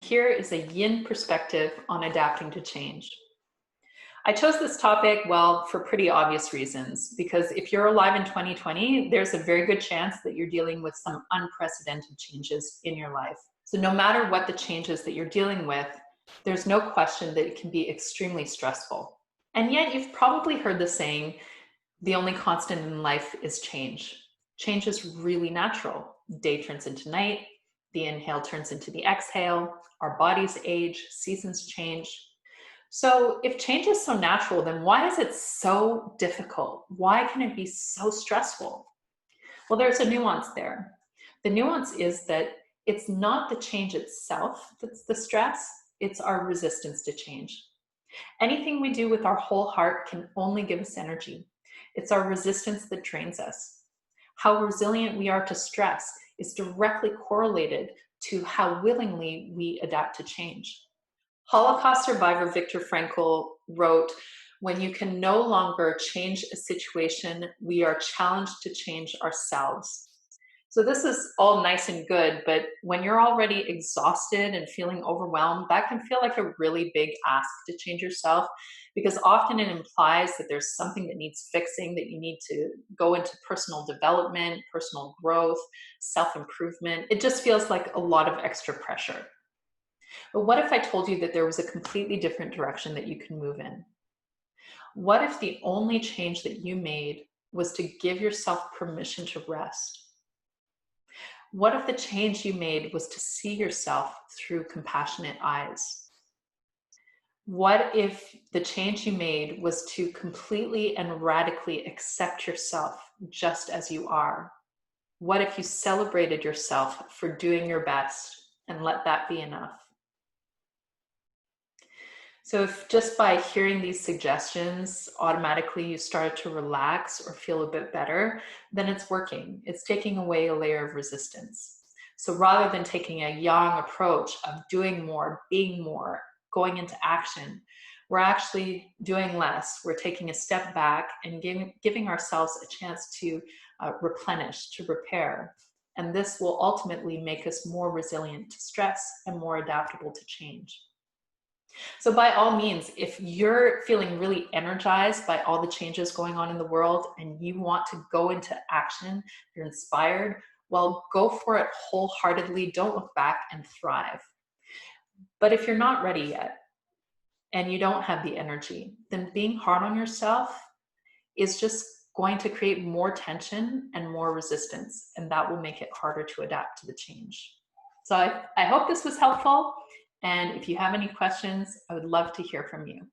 Here is a yin perspective on adapting to change. I chose this topic, well, for pretty obvious reasons, because if you're alive in 2020, there's a very good chance that you're dealing with some unprecedented changes in your life. So no matter what the changes that you're dealing with, there's no question that it can be extremely stressful. And yet you've probably heard the saying, the only constant in life is change. Change is really natural. Day turns into night, the inhale turns into the exhale, our bodies age, seasons change. So if change is so natural, then why is it so difficult? Why can it be so stressful? Well, there's a nuance there. The nuance is that it's not the change itself that's the stress, it's our resistance to change. Anything we do with our whole heart can only give us energy. It's our resistance that drains us. How resilient we are to stress is directly correlated to how willingly we adapt to change. Holocaust survivor Viktor Frankl wrote, "When you can no longer change a situation, we are challenged to change ourselves." So this is all nice and good, but when you're already exhausted and feeling overwhelmed, that can feel like a really big ask to change yourself, because often it implies that there's something that needs fixing, that you need to go into personal development, personal growth, self-improvement. It just feels like a lot of extra pressure. But what if I told you that there was a completely different direction that you can move in? What if the only change that you made was to give yourself permission to rest? What if the change you made was to see yourself through compassionate eyes? What if the change you made was to completely and radically accept yourself just as you are? What if you celebrated yourself for doing your best and let that be enough? So if just by hearing these suggestions, automatically you started to relax or feel a bit better, then it's working. It's taking away a layer of resistance. So rather than taking a yang approach of doing more, being more, going into action, we're actually doing less. We're taking a step back and giving ourselves a chance to replenish, to repair. And this will ultimately make us more resilient to stress and more adaptable to change. So by all means, if you're feeling really energized by all the changes going on in the world and you want to go into action, you're inspired, well, go for it wholeheartedly. Don't look back and thrive. But if you're not ready yet and you don't have the energy, then being hard on yourself is just going to create more tension and more resistance, and that will make it harder to adapt to the change. So I hope this was helpful. And if you have any questions, I would love to hear from you.